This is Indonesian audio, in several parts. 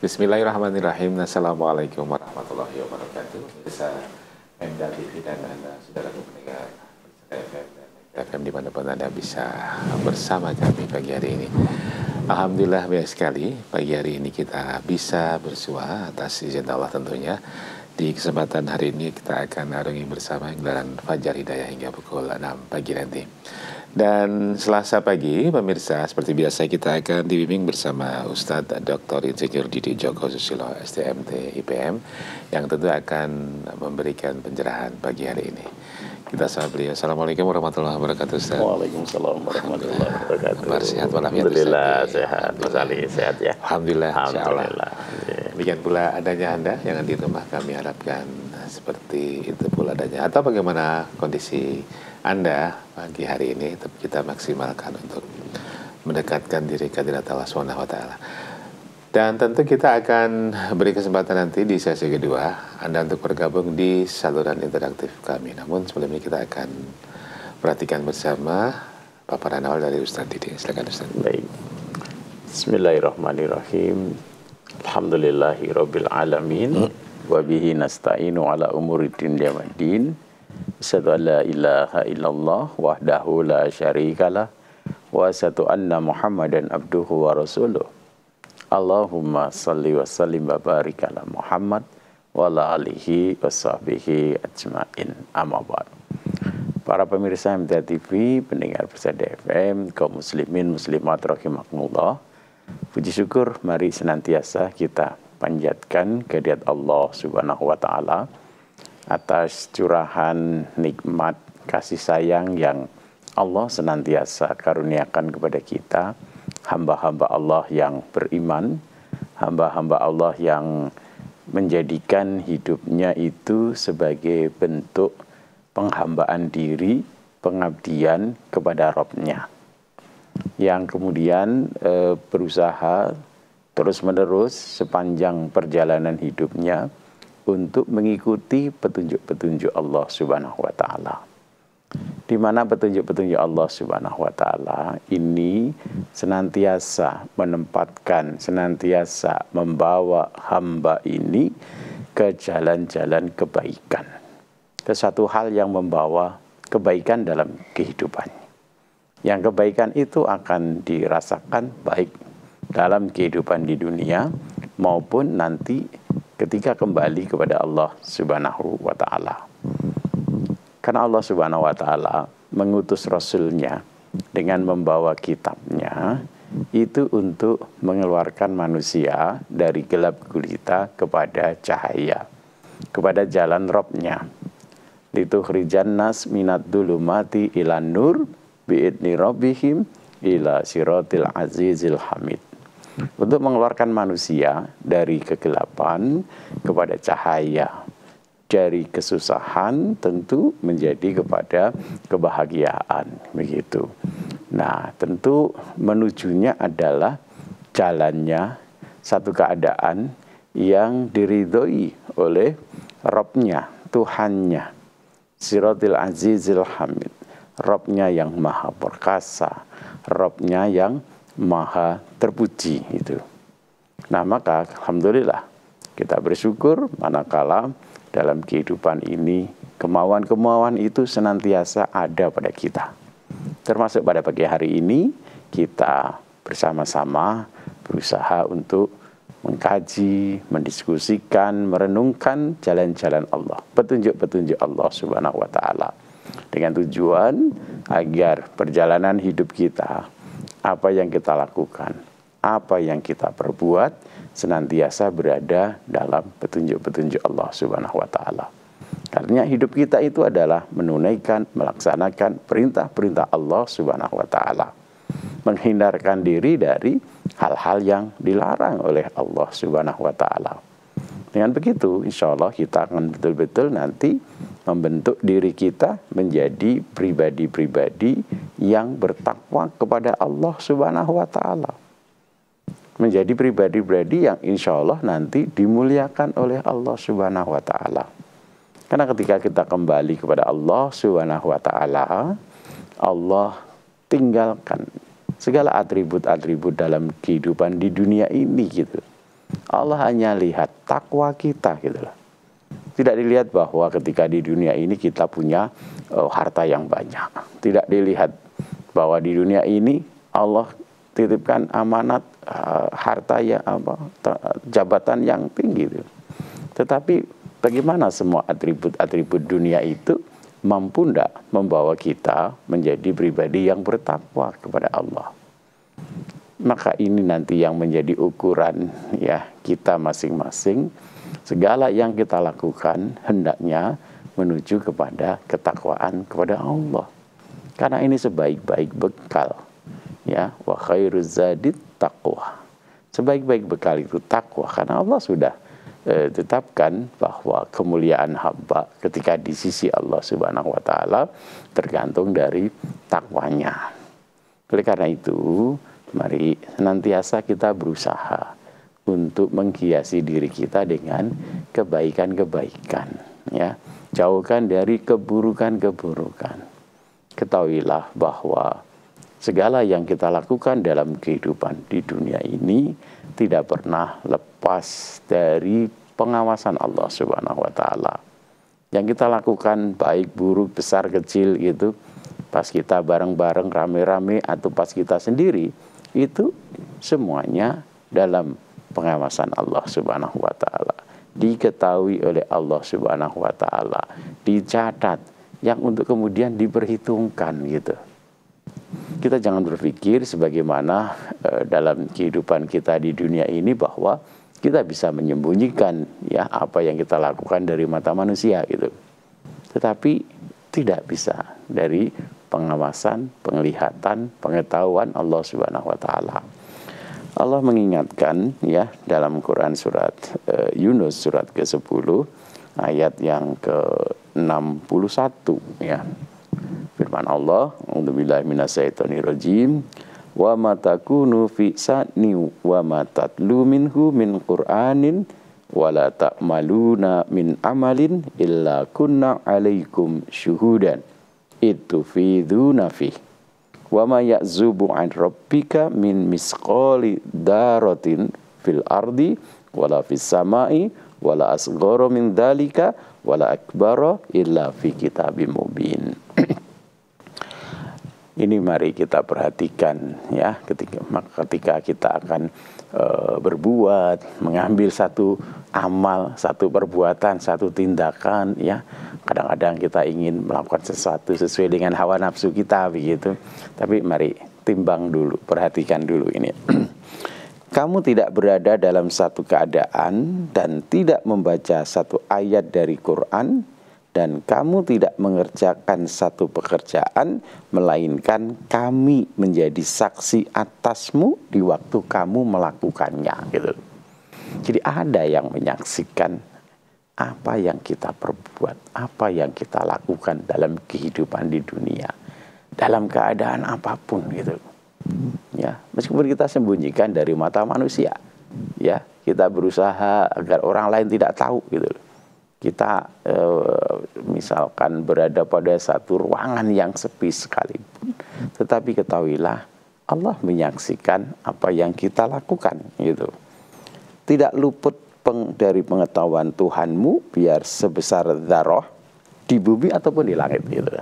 Bismillahirrahmanirrahim. Assalamualaikum warahmatullahi wabarakatuh. Bisa Pemda TV dan Anda, saudara pendengar FM dan FM dimanapun Anda bisa bersama kami pagi hari ini. Alhamdulillah baik sekali, pagi hari ini kita bisa bersua atas izin Allah tentunya. Di kesempatan hari ini kita akan arungi bersama gelaran Fajar Hidayah hingga pukul 6 pagi nanti. Dan Selasa pagi, pemirsa, seperti biasa kita akan dibimbing bersama Ustadz Dr. Insinyur Didi Djoko Susilo, STMT IPM, yang tentu akan memberikan pencerahan pagi hari ini. Kita sapa beliau. Assalamualaikum warahmatullahi wabarakatuh, Ustaz. Waalaikumsalam warahmatullahi wabarakatuh. Kabar sehat walafiat, Alhamdulillah sehat, Mas Ali sehat ya. Alhamdulillah, Alhamdulillah. Demikian pula adanya Anda yang di rumah, kami harapkan seperti itu pula adanya. Atau bagaimana kondisi Anda pagi hari ini, tetap kita maksimalkan untuk mendekatkan diri ke hadirat Allah Subhanahu wa taala. Dan tentu kita akan beri kesempatan nanti di sesi kedua Anda untuk bergabung di saluran interaktif kami. Namun sebelum ini kita akan perhatikan bersama paparan awal dari Ustaz Didi. Silakan Ustaz. Baik. Bismillahirrahmanirrahim. Alhamdulillahirabbil alamin. Wa bihi nasta'inu ala umuriddin waddin. Asyhadu an la ilaha illallah wahdahu la syarikalah wa asyhadu anna Muhammadan abduhu wa rasuluh. Allahumma salli wa sallim wa barik ala Muhammad wa ala alihi wa sahbihi ajma'in. Amma ba'd. Para pemirsa MTA TV, pendengar Persada FM, kaum muslimin muslimat rahimakumullah. Puji syukur mari senantiasa kita panjatkan kehadirat Allah Subhanahu wa taala atas curahan nikmat kasih sayang yang Allah senantiasa karuniakan kepada kita, hamba-hamba Allah yang beriman, hamba-hamba Allah yang menjadikan hidupnya itu sebagai bentuk penghambaan diri, pengabdian kepada Rabb-Nya, yang kemudian berusaha terus-menerus sepanjang perjalanan hidupnya untuk mengikuti petunjuk-petunjuk Allah Subhanahu wa taala. Di mana petunjuk-petunjuk Allah Subhanahu wa taala ini senantiasa menempatkan, senantiasa membawa hamba ini ke jalan-jalan kebaikan, ke satu hal yang membawa kebaikan dalam kehidupannya. Yang kebaikan itu akan dirasakan baik dalam kehidupan di dunia maupun nanti ketika kembali kepada Allah Subhanahu wa taala. Karena Allah Subhanahu wa taala mengutus Rasulnya dengan membawa kitabnya itu untuk mengeluarkan manusia dari gelap gulita kepada cahaya, kepada jalan Rabb-Nya. Litukhrijan nas minad dhulumati ilan nur biidni rabbihim ila siratil azizil hamid. Untuk mengeluarkan manusia dari kegelapan kepada cahaya, dari kesusahan tentu menjadi kepada kebahagiaan, begitu. Nah, tentu menujunya adalah jalannya satu keadaan yang diridhoi oleh Rabb-Nya, Tuhannya, Siratil Azizil Hamid, Rabb-Nya yang maha perkasa, Rabb-Nya yang maha terpuji itu. Nah, maka alhamdulillah kita bersyukur manakala dalam kehidupan ini kemauan-kemauan itu senantiasa ada pada kita. Termasuk pada pagi hari ini kita bersama-sama berusaha untuk mengkaji, mendiskusikan, merenungkan jalan-jalan Allah, petunjuk-petunjuk Allah Subhanahu wa taala, dengan tujuan agar perjalanan hidup kita, apa yang kita lakukan, apa yang kita perbuat senantiasa berada dalam petunjuk-petunjuk Allah Subhanahu wa taala. Karena hidup kita itu adalah menunaikan, melaksanakan perintah-perintah Allah Subhanahu wa taala, menghindarkan diri dari hal-hal yang dilarang oleh Allah Subhanahu wa taala. Dengan begitu, insya Allah kita akan betul-betul nanti membentuk diri kita menjadi pribadi-pribadi yang bertakwa kepada Allah Subhanahu wa taala. Menjadi pribadi-pribadi yang insya Allah nanti dimuliakan oleh Allah Subhanahu wa taala. Karena ketika kita kembali kepada Allah Subhanahu wa taala, Allah tinggalkan segala atribut-atribut dalam kehidupan di dunia ini gitu. Allah hanya lihat takwa kita gitu loh. Tidak dilihat bahwa ketika di dunia ini kita punya harta yang banyak. Tidak dilihat bahwa di dunia ini Allah titipkan amanat harta yang jabatan yang tinggi itu. Tetapi bagaimana semua atribut-atribut dunia itu mampu tidak membawa kita menjadi pribadi yang bertakwa kepada Allah. Maka ini nanti yang menjadi ukuran ya kita masing-masing. Segala yang kita lakukan hendaknya menuju kepada ketakwaan kepada Allah. Karena ini sebaik-baik bekal. Ya, wa khairuz zadit taqwa. Sebaik-baik bekal itu takwa, karena Allah sudah tetapkan bahwa kemuliaan hamba ketika di sisi Allah Subhanahu wa taala tergantung dari takwanya. Oleh karena itu, mari senantiasa kita berusaha untuk menghiasi diri kita dengan kebaikan-kebaikan, ya. Jauhkan dari keburukan-keburukan. Ketahuilah bahwa segala yang kita lakukan dalam kehidupan di dunia ini tidak pernah lepas dari pengawasan Allah Subhanahu wa taala. Yang kita lakukan baik buruk besar kecil gitu, pas kita bareng-bareng rame-rame atau pas kita sendiri, itu semuanya dalam pengawasan Allah Subhanahu wa taala. Diketahui oleh Allah Subhanahu wa taala, dicatat yang untuk kemudian diperhitungkan gitu. Kita jangan berpikir sebagaimana dalam kehidupan kita di dunia ini bahwa kita bisa menyembunyikan ya apa yang kita lakukan dari mata manusia gitu. Tetapi tidak bisa dari pengawasan, penglihatan, pengetahuan Allah Subhanahu wa taala. Allah mengingatkan ya dalam Quran surat Yunus surat ke-10 ayat yang ke-61 ya. Firman Allah, a'udzubillahi minasyaitonirrajim, wa ma takunu fi sa'ni wa ma tatlu minhu min Qur'anin wa la ta'maluna min amalin illa kunna 'alaikum syuhudan itufiduna fi wa ma ya'zubu 'an rabbika min misqali daratin fil ardi wala fis samai wala asghara min dzalika wala akbara illa fi kitabim mubin. Ini mari kita perhatikan ya ketika kita akan berbuat, mengambil satu amal, satu perbuatan, satu tindakan ya. Kadang-kadang kita ingin melakukan sesuatu sesuai dengan hawa nafsu kita begitu. Tapi mari timbang dulu, perhatikan dulu ini. Kamu tidak berada dalam satu keadaan dan tidak membaca satu ayat dari Quran, dan kamu tidak mengerjakan satu pekerjaan, melainkan kami menjadi saksi atasmu di waktu kamu melakukannya. Gitu. Jadi ada yang menyaksikan apa yang kita perbuat, apa yang kita lakukan dalam kehidupan di dunia, dalam keadaan apapun gitu. Ya, meskipun kita sembunyikan dari mata manusia, ya, kita berusaha agar orang lain tidak tahu gitu. Kita misalkan berada pada satu ruangan yang sepi sekalipun, tetapi ketahuilah Allah menyaksikan apa yang kita lakukan gitu. Tidak luput dari pengetahuan Tuhanmu biar sebesar dzarrah di bumi ataupun di langit gitu.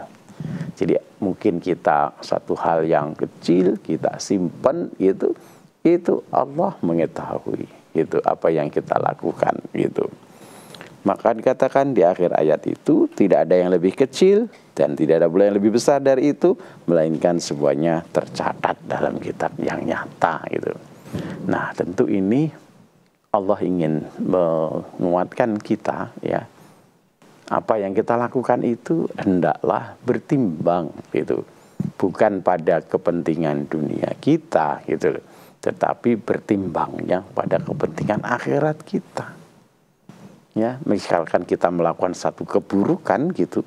Jadi mungkin kita satu hal yang kecil kita simpan gitu, itu Allah mengetahui itu apa yang kita lakukan gitu. Maka dikatakan di akhir ayat itu tidak ada yang lebih kecil dan tidak ada pula yang lebih besar dari itu, melainkan semuanya tercatat dalam kitab yang nyata gitu. Nah, tentu ini Allah ingin menguatkan kita ya. Apa yang kita lakukan itu hendaklah bertimbang gitu. Bukan pada kepentingan dunia kita gitu, tetapi bertimbangnya pada kepentingan akhirat kita. Ya, misalkan kita melakukan satu keburukan gitu,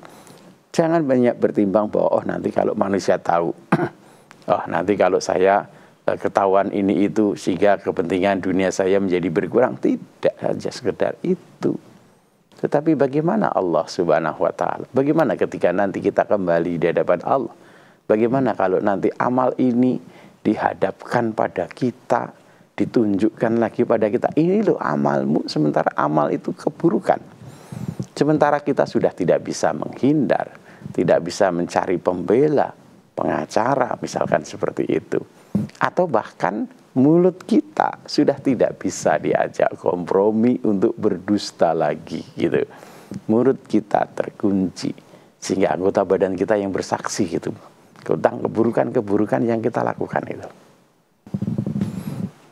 jangan banyak bertimbang bahwa nanti kalau manusia tahu, nanti kalau saya ketahuan ini itu sehingga kepentingan dunia saya menjadi berkurang. Tidak saja sekedar itu. Tetapi bagaimana Allah Subhanahu wa taala? Bagaimana ketika nanti kita kembali di hadapan Allah? Bagaimana kalau nanti amal ini dihadapkan pada kita ditunjukkan lagi pada kita, ini loh amalmu, sementara amal itu keburukan. Sementara kita sudah tidak bisa menghindar, tidak bisa mencari pembela, pengacara misalkan seperti itu. Atau bahkan mulut kita sudah tidak bisa diajak kompromi untuk berdusta lagi gitu. Mulut kita terkunci sehingga anggota badan kita yang bersaksi gitu tentang keburukan-keburukan yang kita lakukan itu.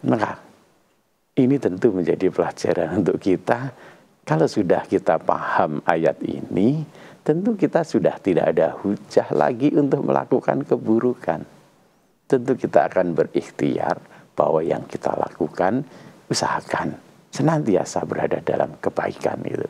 Maka ini tentu menjadi pelajaran untuk kita. Kalau sudah kita paham ayat ini, tentu kita sudah tidak ada hujah lagi untuk melakukan keburukan. Tentu kita akan berikhtiar bahwa yang kita lakukan, usahakan senantiasa berada dalam kebaikan itu.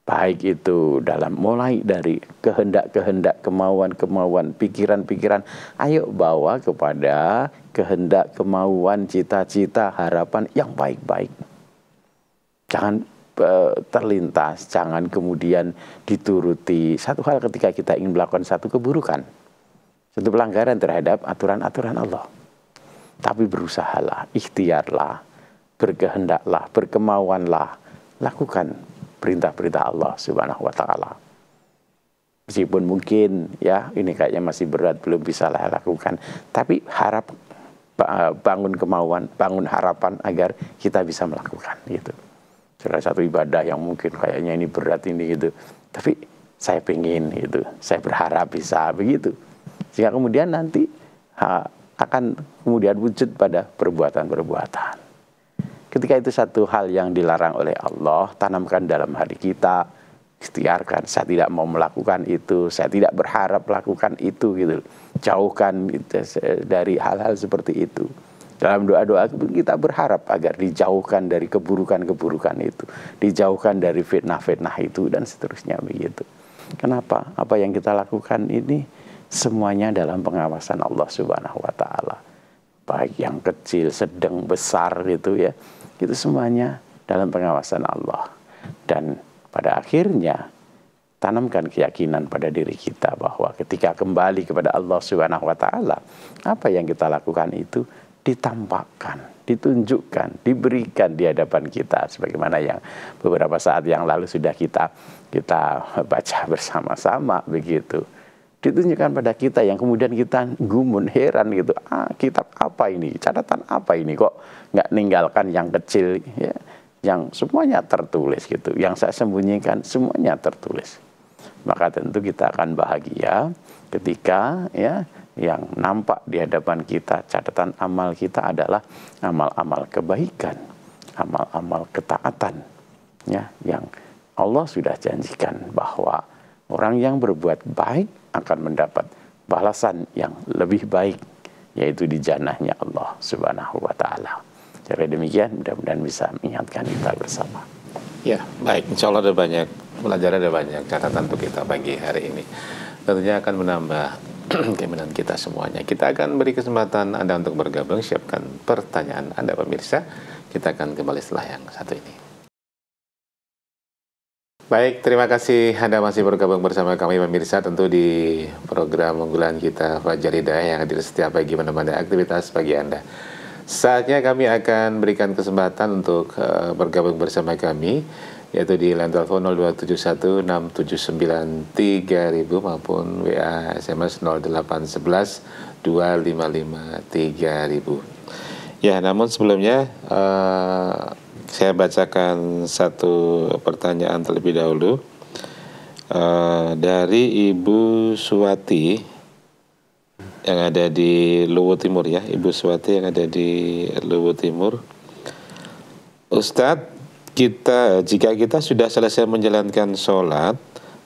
Baik itu dalam mulai dari kehendak-kehendak, kemauan-kemauan, pikiran-pikiran. Ayo bawa kepada kehendak, kemauan, cita-cita, harapan yang baik-baik. Jangan terlintas, jangan kemudian dituruti. Satu hal ketika kita ingin melakukan satu keburukan, satu pelanggaran terhadap aturan-aturan Allah. Tapi berusahalah, ikhtiarlah, berkehendaklah, berkemauanlah, lakukan perintah-perintah Allah Subhanahu wa taala. Meskipun mungkin ya ini kayaknya masih berat, belum bisa lah lakukan, tapi harap bangun kemauan, bangun harapan agar kita bisa melakukan gitu. Salah satu ibadah yang mungkin kayaknya ini berat ini gitu, tapi saya pengen gitu, saya berharap bisa begitu. Sehingga kemudian nanti akan kemudian wujud pada perbuatan-perbuatan. Ketika itu satu hal yang dilarang oleh Allah, tanamkan dalam hati kita, ikhtiarkan, saya tidak mau melakukan itu, saya tidak berharap melakukan itu gitu. Jauhkan dari hal-hal seperti itu. Dalam doa-doa kita berharap agar dijauhkan dari keburukan-keburukan itu, dijauhkan dari fitnah-fitnah itu dan seterusnya begitu. Kenapa? Apa yang kita lakukan ini semuanya dalam pengawasan Allah Subhanahu wa taala. Baik yang kecil, sedang, besar gitu ya. Itu semuanya dalam pengawasan Allah. Dan pada akhirnya tanamkan keyakinan pada diri kita bahwa ketika kembali kepada Allah Subhanahu wa taala, apa yang kita lakukan itu ditampakkan, ditunjukkan, diberikan di hadapan kita sebagaimana yang beberapa saat yang lalu sudah kita baca bersama-sama begitu. Ditunjukkan pada kita yang kemudian kita gumun, heran gitu. Kitab apa ini? Catatan apa ini? Kok nggak ninggalkan yang kecil ya? Yang semuanya tertulis gitu. Yang saya sembunyikan semuanya tertulis. Maka tentu kita akan bahagia ketika ya yang nampak di hadapan kita, catatan amal kita adalah amal-amal kebaikan, amal-amal ketaatan ya, yang Allah sudah janjikan bahwa orang yang berbuat baik akan mendapat balasan yang lebih baik, yaitu di jannahnya Allah Subhanahu wa taala. Jadi demikian, mudah-mudahan bisa mengingatkan kita bersama. Ya, baik. Insya Allah ada banyak pelajaran, ada banyak catatan untuk kita pagi hari ini. Tentunya akan menambah keimanan kita semuanya. Kita akan beri kesempatan Anda untuk bergabung, siapkan pertanyaan Anda pemirsa. Kita akan kembali setelah yang satu ini. Baik, terima kasih Anda masih bergabung bersama kami pemirsa, tentu di program unggulan kita Fajar Hidayah yang hadir setiap pagi menemani aktivitas pagi Anda. Saatnya kami akan berikan kesempatan untuk bergabung bersama kami, yaitu di line telepon 02716793.000 maupun WA SMS 08112553.000. Ya, namun sebelumnya saya bacakan satu pertanyaan terlebih dahulu dari Ibu Suwati yang ada di Luwu Timur ya, Ibu Suwati yang ada di Luwu Timur. Ustadz, jika kita sudah selesai menjalankan sholat,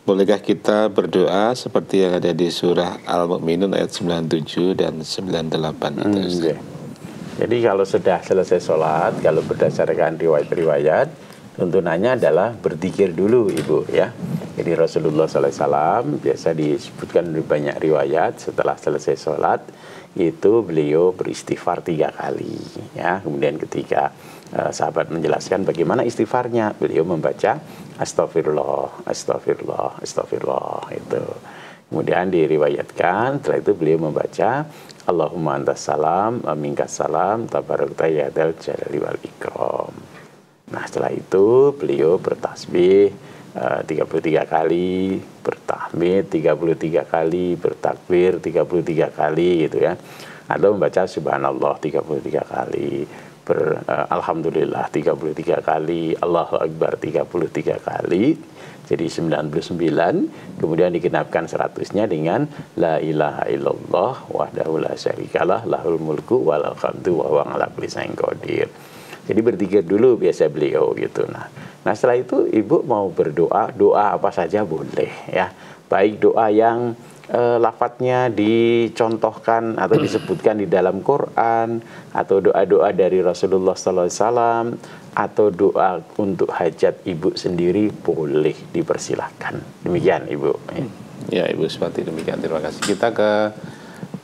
bolehkah kita berdoa seperti yang ada di surah Al-Mu'minun ayat 97 dan 98 itu Ustadz? Jadi kalau sudah selesai sholat, kalau berdasarkan riwayat-riwayat, tuntunannya adalah berzikir dulu Ibu ya. Jadi Rasulullah SAW biasa disebutkan di banyak riwayat setelah selesai sholat, itu beliau beristighfar 3 kali ya. Kemudian ketika sahabat menjelaskan bagaimana istighfarnya, beliau membaca astagfirullah, astagfirullah, astagfirullah itu. Kemudian diriwayatkan, setelah itu beliau membaca Allahumma antas salam, minkas salam, tabarakta ya dzal jalali wal ikram. Nah, setelah itu beliau bertasbih 33 kali, bertahmid 33 kali, bertakbir 33 kali gitu ya. Atau membaca subhanallah 33 kali, alhamdulillah 33 kali, Allahu akbar 33 kali. Jadi 99, kemudian digenapkan 100-nya dengan la ilaha illallah wahdahu la syarikalah lahul mulku walal hamdu wa huwa ala kulli syai'in qadir. Jadi berzikir dulu biasa beliau gitu. Nah setelah itu ibu mau berdoa, doa apa saja boleh ya. Baik doa yang lafadznya dicontohkan atau disebutkan di dalam Quran, atau doa-doa dari Rasulullah SAW, atau doa untuk hajat ibu sendiri boleh, dipersilahkan. Demikian ibu. Ya ibu, seperti demikian, terima kasih. Kita ke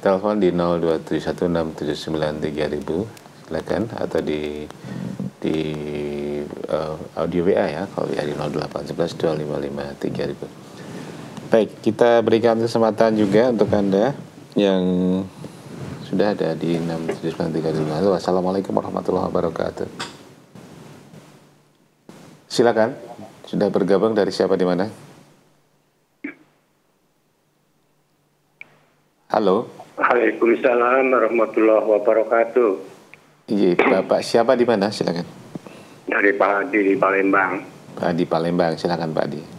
telepon di 02716793000, silakan, atau di audio WA ya, kalau WA di 08112553000. Baik, kita berikan kesempatan juga untuk Anda yang sudah ada di 6793000. Halo, assalamualaikum warahmatullahi wabarakatuh. Silakan, sudah bergabung, dari siapa, di mana? Halo. Waalaikumsalam warahmatullahi wabarakatuh. Iya, Bapak siapa, di mana? Silakan. Dari Pak Adi di Palembang. Pak Adi Palembang, silakan Pak Adi.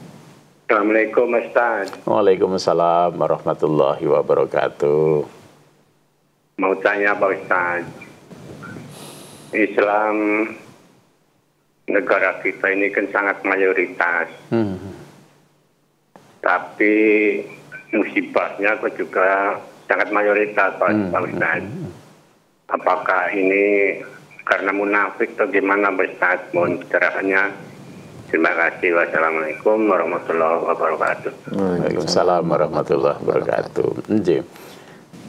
Assalamualaikum Ustaz. Waalaikumsalam warahmatullahi wabarakatuh. Mau tanya Pak Ustaz, Islam negara kita ini kan sangat mayoritas, tapi musibahnya kok juga sangat mayoritas Pak Ustaz. Apakah ini karena munafik atau gimana Pak Ustaz? Mohon pencerahannya. Terima kasih. Wassalamualaikum warahmatullahi wabarakatuh. Waalaikumsalam warahmatullahi wabarakatuh.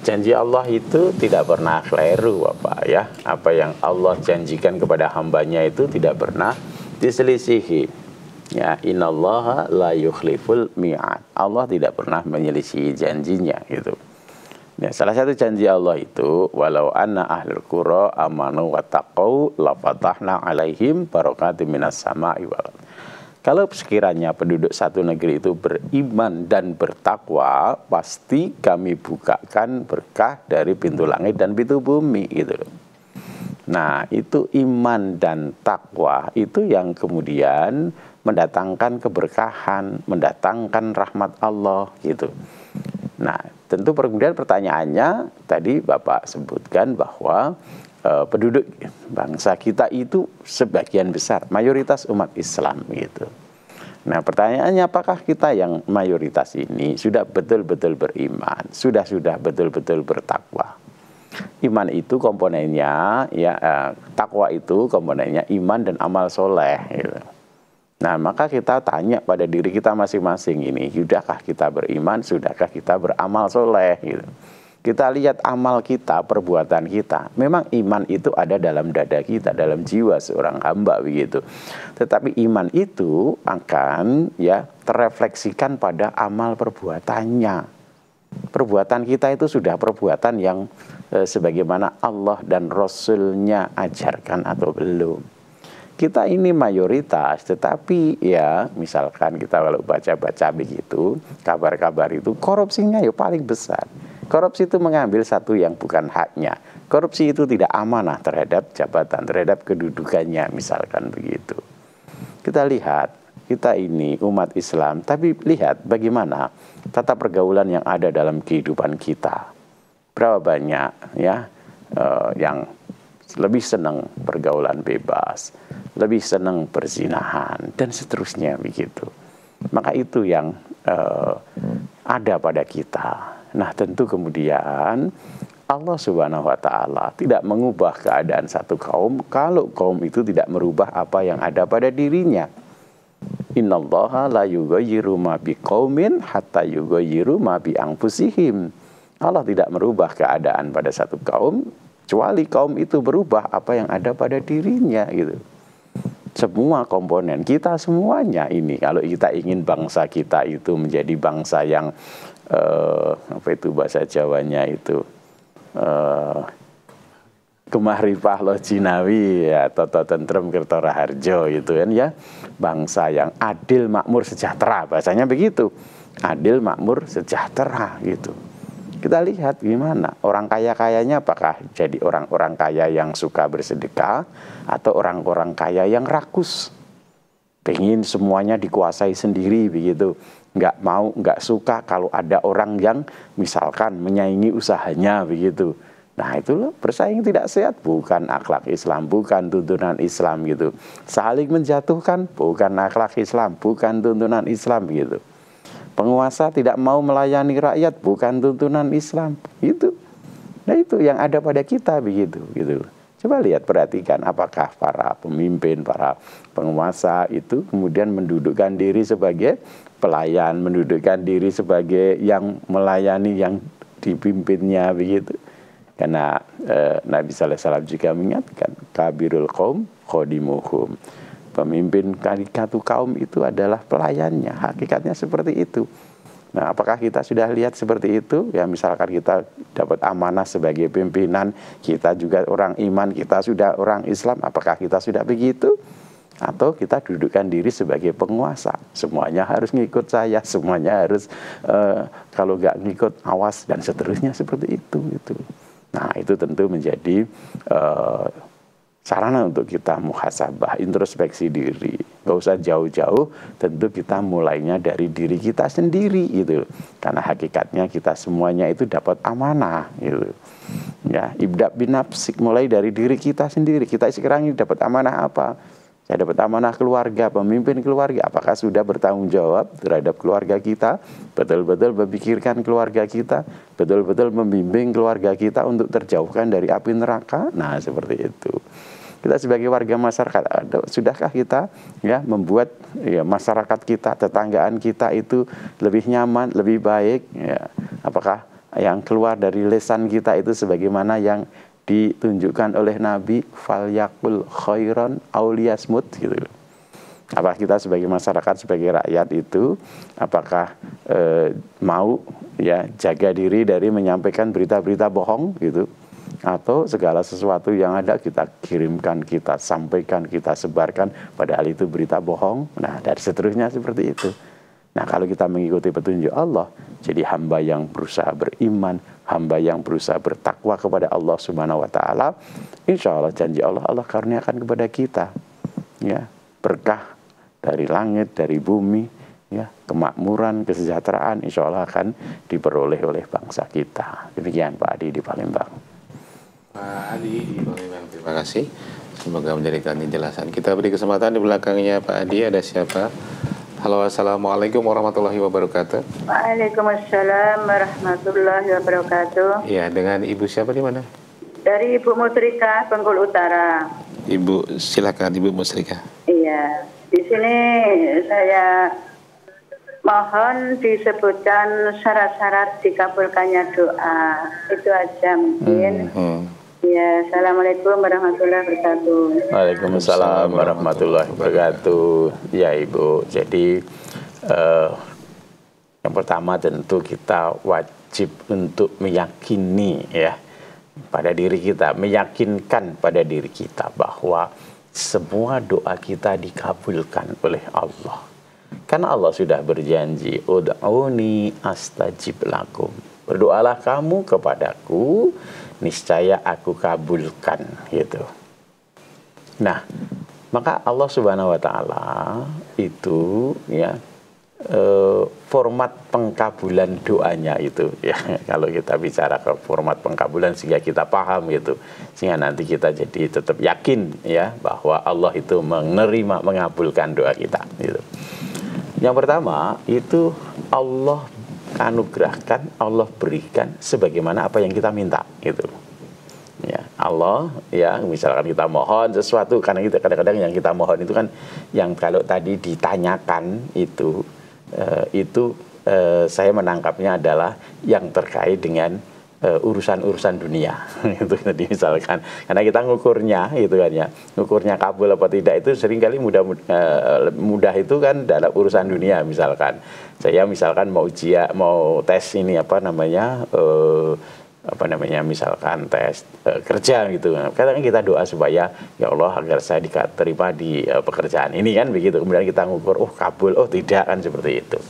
Janji Allah itu tidak pernah keliru Bapak ya. Apa yang Allah janjikan kepada hambanya itu tidak pernah diselisihi. Ya, innallaha la yukhliful mi'ad. Allah tidak pernah menyelisihi janjinya gitu. Ya, salah satu janji Allah itu, walau anna ahlul qura amanu wa taqau la fatahna alaihim barakatim minas sama'i wal ardh. Kalau sekiranya penduduk satu negeri itu beriman dan bertakwa, pasti kami bukakan berkah dari pintu langit dan pintu bumi gitu. Nah, itu iman dan takwa itu yang kemudian mendatangkan keberkahan, mendatangkan rahmat Allah gitu. Nah, tentu kemudian pertanyaannya tadi Bapak sebutkan bahwa penduduk bangsa kita itu sebagian besar mayoritas umat Islam gitu. Nah, pertanyaannya apakah kita yang mayoritas ini sudah betul-betul beriman, sudah betul-betul bertakwa? Iman itu komponennya ya, takwa itu komponennya iman dan amal soleh gitu. Nah, maka kita tanya pada diri kita masing-masing ini, sudahkah kita beriman, sudahkah kita beramal soleh gitu. Kita lihat amal kita, perbuatan kita. Memang iman itu ada dalam dada kita, dalam jiwa seorang hamba begitu. Tetapi iman itu akan ya terrefleksikan pada amal perbuatannya. Perbuatan kita itu sudah perbuatan yang sebagaimana Allah dan Rasul-Nya ajarkan atau belum. Kita ini mayoritas, tetapi ya misalkan kita kalau baca-baca begitu, kabar-kabar itu korupsinya ya paling besar. Korupsi itu mengambil satu yang bukan haknya. Korupsi itu tidak amanah terhadap jabatan, terhadap kedudukannya, misalkan begitu. Kita lihat, kita ini umat Islam, tapi lihat bagaimana tata pergaulan yang ada dalam kehidupan kita. Berapa banyak ya yang lebih senang pergaulan bebas, lebih senang perzinahan, dan seterusnya begitu. Maka itu yang ada pada kita. Nah, tentu kemudian Allah Subhanahu wa taala tidak mengubah keadaan satu kaum kalau kaum itu tidak merubah apa yang ada pada dirinya. Innallaha la yughayyiru ma biqaumin hatta yughayyiru ma bi anfusihim. Allah tidak merubah keadaan pada satu kaum kecuali kaum itu berubah apa yang ada pada dirinya gitu. Semua komponen kita semuanya ini, kalau kita ingin bangsa kita itu menjadi bangsa yang apa itu bahasa Jawanya itu, Kemahripah lo Jinawi ya, Toto Tentrem Kerto Raharjo gitu kan ya, bangsa yang adil makmur sejahtera, bahasanya begitu, adil makmur sejahtera gitu. Kita lihat gimana orang kaya-kayanya, apakah jadi orang-orang kaya yang suka bersedekah atau orang-orang kaya yang rakus, pengen semuanya dikuasai sendiri begitu, nggak mau, nggak suka kalau ada orang yang misalkan menyaingi usahanya begitu. Nah itu loh, bersaing tidak sehat, bukan akhlak Islam, bukan tuntunan Islam gitu. Saling menjatuhkan, bukan akhlak Islam, bukan tuntunan Islam gitu. Penguasa tidak mau melayani rakyat, bukan tuntunan Islam gitu. Nah itu yang ada pada kita begitu gitu. Coba lihat, perhatikan apakah para pemimpin, para penguasa itu kemudian mendudukkan diri sebagai pelayan, mendudukkan diri sebagai yang melayani yang dipimpinnya begitu. Karena Nabi sallallahu alaihi wasallam juga mengingatkan, kabirul qaum khodimuhum. Pemimpin satu kaum itu adalah pelayannya, hakikatnya seperti itu. Nah, apakah kita sudah lihat seperti itu? Ya misalkan kita dapat amanah sebagai pimpinan, kita juga orang iman, kita sudah orang Islam, apakah kita sudah begitu? Atau kita dudukkan diri sebagai penguasa, semuanya harus ngikut saya, semuanya harus kalau nggak ngikut awas dan seterusnya seperti itu gitu. Nah itu tentu menjadi sarana untuk kita muhasabah, introspeksi diri. Gak usah jauh-jauh, tentu kita mulainya dari diri kita sendiri gitu. Karena hakikatnya kita semuanya itu dapat amanah gitu. Ya, ibda binafsik, mulai dari diri kita sendiri. Kita sekarang ini dapat amanah apa? Saya dapat amanah keluarga, pemimpin keluarga. Apakah sudah bertanggung jawab terhadap keluarga kita? Betul-betul memikirkan keluarga kita, betul-betul membimbing keluarga kita untuk terjauhkan dari api neraka. Nah, seperti itu. Kita sebagai warga masyarakat, sudahkah kita ya membuat ya masyarakat kita, tetanggaan kita itu lebih nyaman, lebih baik? Ya. Apakah yang keluar dari lisan kita itu sebagaimana yang ditunjukkan oleh Nabi, falyakul khairan auliyasmut gitu. Apakah kita sebagai masyarakat, sebagai rakyat itu apakah mau ya jaga diri dari menyampaikan berita-berita bohong gitu, atau segala sesuatu yang ada kita kirimkan, kita sampaikan, kita sebarkan, padahal itu berita bohong. Nah, dari seterusnya seperti itu. Nah, kalau kita mengikuti petunjuk Allah, jadi hamba yang berusaha beriman, hamba yang berusaha bertakwa kepada Allah Subhanahu wa taala, insya Allah janji Allah, Allah karuniakan kepada kita ya berkah dari langit, dari bumi, ya kemakmuran, kesejahteraan insya Allah akan diperoleh oleh bangsa kita. Demikian Pak Adi di Palembang. Pak Adi di Palembang, terima kasih. Semoga menjadikan penjelasan. Kita beri kesempatan di belakangnya Pak Adi, ada siapa? Halo, assalamualaikum warahmatullahi wabarakatuh. Waalaikumsalam warahmatullahi wabarakatuh. Ya, dengan Ibu siapa di mana? Dari Ibu Musrika, Bengkulu Utara. Ibu, silakan Ibu Musrika. Iya, di sini saya mohon disebutkan syarat-syarat dikabulkannya doa. Itu aja mungkin. Ya, assalamualaikum warahmatullahi wabarakatuh. Waalaikumsalam warahmatullahi wabarakatuh. Ya Ibu, jadi yang pertama tentu kita wajib untuk meyakini ya pada diri kita, meyakinkan pada diri kita bahwa semua doa kita dikabulkan oleh Allah. Karena Allah sudah berjanji, ud'uni astajib lakum. Berdoalah kamu kepadaku, niscaya aku kabulkan gitu. Nah, maka Allah Subhanahu wa taala itu ya format pengkabulan doanya itu ya, kalau kita bicara ke format pengkabulan sehingga kita paham gitu, sehingga nanti kita jadi tetap yakin ya bahwa Allah itu menerima, mengabulkan doa kita gitu. Yang pertama itu Allah anugerahkan, Allah berikan sebagaimana apa yang kita minta gitu. Ya, Allah ya misalkan kita mohon sesuatu, karena kita kadang-kadang yang kita mohon itu kan yang kalau tadi ditanyakan itu saya menangkapnya adalah yang terkait dengan urusan-urusan dunia itu tadi misalkan, karena kita ngukurnya itu kan ya, ngukurnya kabul apa tidak itu seringkali mudah itu kan dalam urusan dunia. Misalkan saya mau ujian, mau tes ini misalkan tes kerja gitu, kadang kita doa supaya ya Allah agar saya diterima di pekerjaan ini kan begitu, kemudian kita ngukur kabul, tidak kan seperti itu.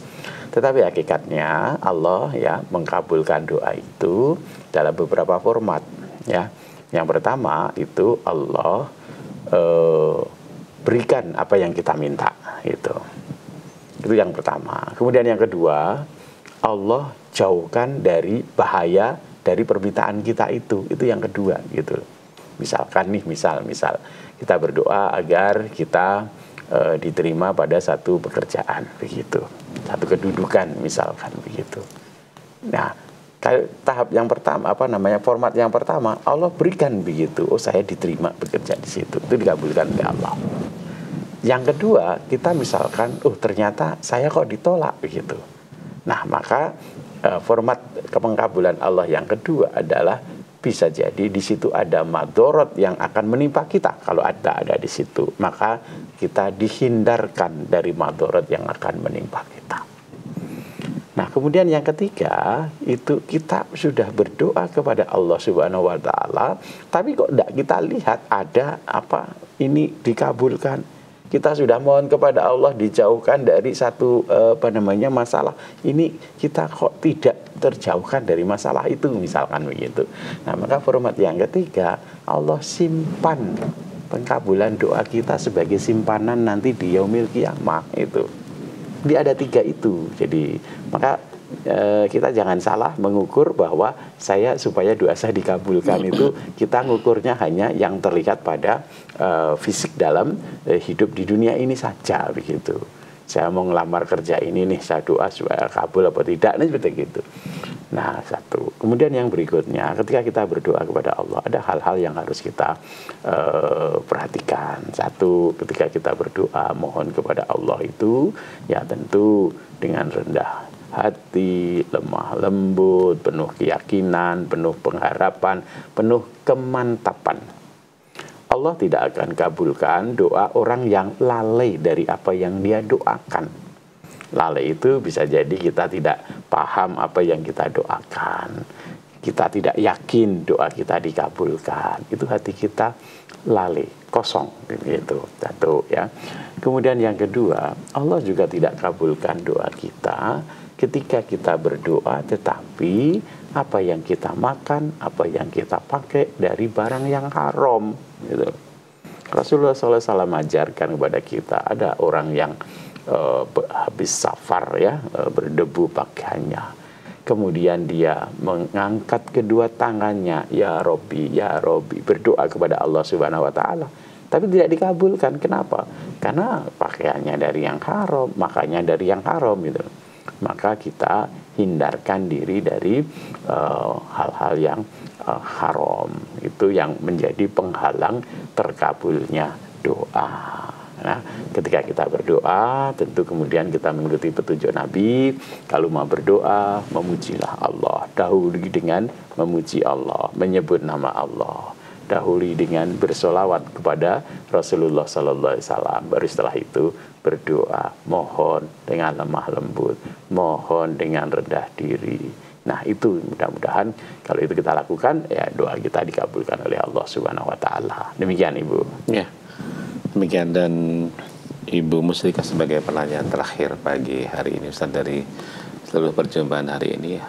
Tetapi hakikatnya Allah ya mengkabulkan doa itu dalam beberapa format ya. Yang pertama itu Allah berikan apa yang kita minta itu yang pertama. Kemudian yang kedua, Allah jauhkan dari bahaya dari permintaan kita itu yang kedua gitu. Misalkan nih misal kita berdoa agar kita diterima pada satu pekerjaan begitu, satu kedudukan misalkan begitu. Nah, tahap yang pertama format yang pertama Allah berikan begitu, saya diterima bekerja di situ, itu dikabulkan oleh Allah. Yang kedua kita misalkan ternyata saya kok ditolak begitu. Nah, maka format pengkabulan Allah yang kedua adalah bisa jadi di situ ada madorot yang akan menimpa kita. Kalau ada di situ, maka kita dihindarkan dari madorot yang akan menimpa kita. Nah, kemudian yang ketiga itu kita sudah berdoa kepada Allah Subhanahu wa taala, tapi kok tidak kita lihat ada ini dikabulkan. Kita sudah mohon kepada Allah dijauhkan dari satu masalah. Ini kita kok tidak terjauhkan dari masalah itu misalkan begitu. Nah, maka format yang ketiga Allah simpan pengkabulan doa kita sebagai simpanan nanti di yaumil qiyamah itu. Dia ada 3 itu. Jadi maka kita jangan salah mengukur bahwa supaya doa saya dikabulkan itu kita ngukurnya hanya yang terlihat pada fisik dalam hidup di dunia ini saja begitu. Saya mau ngelamar kerja ini nih, saya doa supaya kabul apa tidak, nih seperti itu. Nah, satu. Kemudian yang berikutnya, ketika kita berdoa kepada Allah, ada hal-hal yang harus kita perhatikan. Satu, ketika kita berdoa mohon kepada Allah itu ya tentu dengan rendah hati, lemah lembut, penuh keyakinan, penuh pengharapan, penuh kemantapan. Allah tidak akan kabulkan doa orang yang lalai dari apa yang dia doakan. Lalai itu bisa jadi kita tidak paham apa yang kita doakan, kita tidak yakin doa kita dikabulkan. Itu hati kita lalai, kosong gitu. Satu ya. Kemudian yang kedua, Allah juga tidak kabulkan doa kita ketika kita berdoa tetapi apa yang kita makan, apa yang kita pakai dari barang yang haram gitu. Rasulullah SAW ajarkan kepada kita, ada orang yang habis safar ya, berdebu pakaiannya, kemudian dia mengangkat kedua tangannya, ya Robbi, berdoa kepada Allah Subhanahu wa taala, tapi tidak dikabulkan. Kenapa? Karena pakaiannya dari yang haram, makannya dari yang haram gitu. Maka kita hindarkan diri dari hal-hal yang haram, itu yang menjadi penghalang terkabulnya doa. Nah, ketika kita berdoa, tentu kemudian kita mengikuti petunjuk Nabi. Kalau mau berdoa, memujilah Allah. Dahului dengan memuji Allah, menyebut nama Allah. Dahului dengan bersolawat kepada Rasulullah Sallallahu Alaihi Wasallam. Baru setelah itu berdoa, mohon dengan lemah lembut, mohon dengan rendah diri. Nah, itu mudah-mudahan kalau itu kita lakukan, ya doa kita dikabulkan oleh Allah Subhanahu Wa Taala. Demikian, Ibu. Ya. Demikian, dan Ibu Musrika sebagai pertanyaan terakhir pagi hari ini Ustaz, dari seluruh perjumpaan hari ini,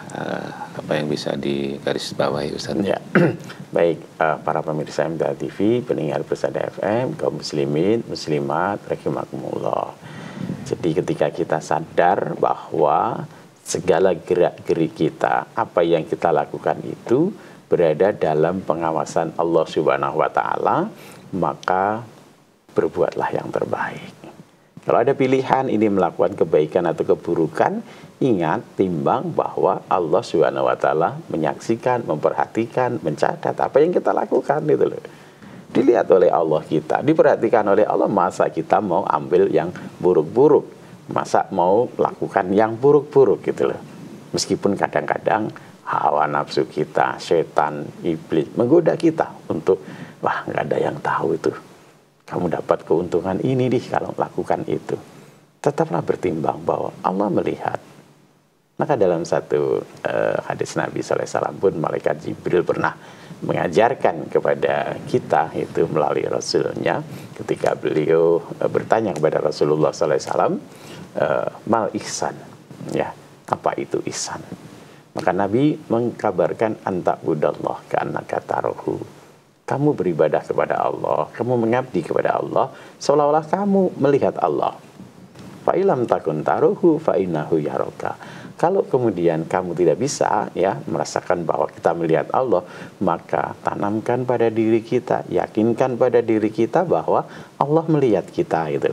apa yang bisa digarisbawahi Ustaz? Ya. Baik, para pemirsa MTA TV, pendengar Persada FM, kaum muslimin, muslimat, rahimakumullah. Jadi ketika kita sadar bahwa segala gerak-gerik kita, apa yang kita lakukan itu berada dalam pengawasan Allah Subhanahu wa taala, maka berbuatlah yang terbaik. Kalau ada pilihan ini melakukan kebaikan atau keburukan, ingat, timbang bahwa Allah Subhanahu wa taala menyaksikan, memperhatikan, mencatat apa yang kita lakukan itu loh. Dilihat oleh Allah kita, diperhatikan oleh Allah, masa kita mau ambil yang buruk-buruk, masa mau lakukan yang buruk-buruk gitu loh. Meskipun kadang-kadang hawa nafsu kita, setan, iblis menggoda kita untuk, wah nggak ada yang tahu itu. Kamu dapat keuntungan ini kalau lakukan itu. Tetaplah bertimbang bahwa Allah melihat. Maka dalam satu hadis Nabi SAW pun malaikat Jibril pernah mengajarkan kepada kita itu melalui Rasulnya ketika beliau bertanya kepada Rasulullah SAW, mal ihsan, ya, apa itu ihsan? Maka Nabi mengkabarkan anta'budallah ka'annaka tarahu. Kamu beribadah kepada Allah, kamu mengabdi kepada Allah seolah-olah kamu melihat Allah. Fa ilam takun taruhu fa innahu yaraka. Kalau kemudian kamu tidak bisa ya merasakan bahwa kita melihat Allah, maka tanamkan pada diri kita, yakinkan pada diri kita bahwa Allah melihat kita gitu.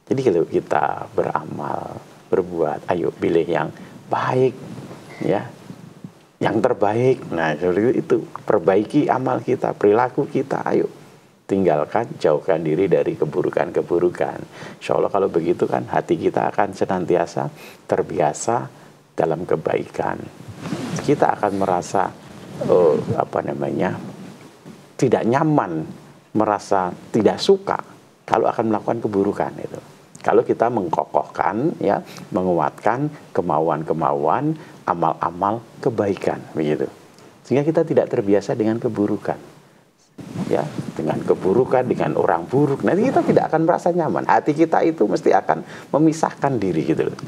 Jadi kalau kita beramal, berbuat, ayo pilih yang baik ya. Yang terbaik. Nah, itu perbaiki amal kita, perilaku kita, ayo. Tinggalkan, jauhkan diri dari keburukan-keburukan. Insya Allah kalau begitu kan hati kita akan senantiasa terbiasa dalam kebaikan. Kita akan merasa tidak nyaman, merasa tidak suka kalau akan melakukan keburukan itu. Kalau kita mengkokohkan, ya, menguatkan kemauan-kemauan, amal-amal kebaikan, begitu. Sehingga kita tidak terbiasa dengan keburukan, ya, dengan keburukan, dengan orang buruk. Nanti kita tidak akan merasa nyaman. Hati kita itu mesti akan memisahkan diri, gitu loh.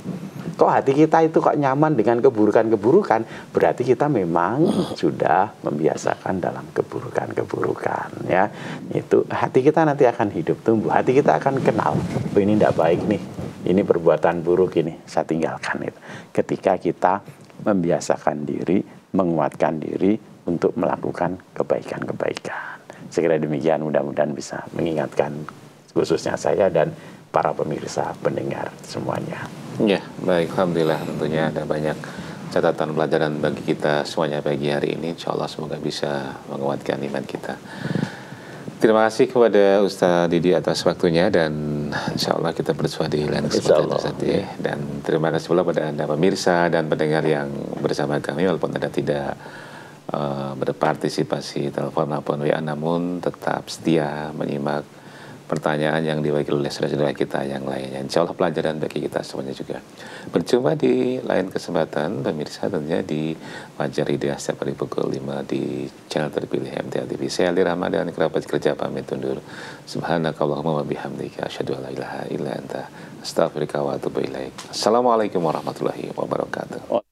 Kok hati kita itu kok nyaman dengan keburukan-keburukan, berarti kita memang sudah membiasakan dalam keburukan-keburukan, ya. Itu hati kita nanti akan hidup, tumbuh. Hati kita akan kenal, oh ini tidak baik nih, ini perbuatan buruk ini, saya tinggalkan itu. Ketika kita membiasakan diri, menguatkan diri untuk melakukan kebaikan-kebaikan. Sekira demikian, mudah-mudahan bisa mengingatkan khususnya saya dan para pemirsa pendengar semuanya. Ya, baik. Alhamdulillah, tentunya ada banyak catatan pelajaran bagi kita semuanya pagi hari ini. Insya Allah semoga bisa menguatkan iman kita. Terima kasih kepada Ustaz Didi atas waktunya dan insya Allah kita bersua di lain kesempatan. Dan terima kasih pula pada Anda pemirsa dan pendengar yang bersama kami walaupun Anda tidak berpartisipasi telepon maupun WA, namun tetap setia menyimak pertanyaan yang diwakili oleh saudara-saudara kita yang lainnya. Insya Allah pelajaran bagi kita semuanya juga. Berjumpa di lain kesempatan, pemirsa, tentunya di Fajar Hidayah setiap hari pukul 5 di channel terpilih MTA TV. Saya Ali Ramadan, kerabat kerja pamit undur. Subhanakallahumma wa bihamdika asyhadu an la ilaha illa anta astaghfiruka wa atubu ilaik. Assalamualaikum warahmatullahi wabarakatuh.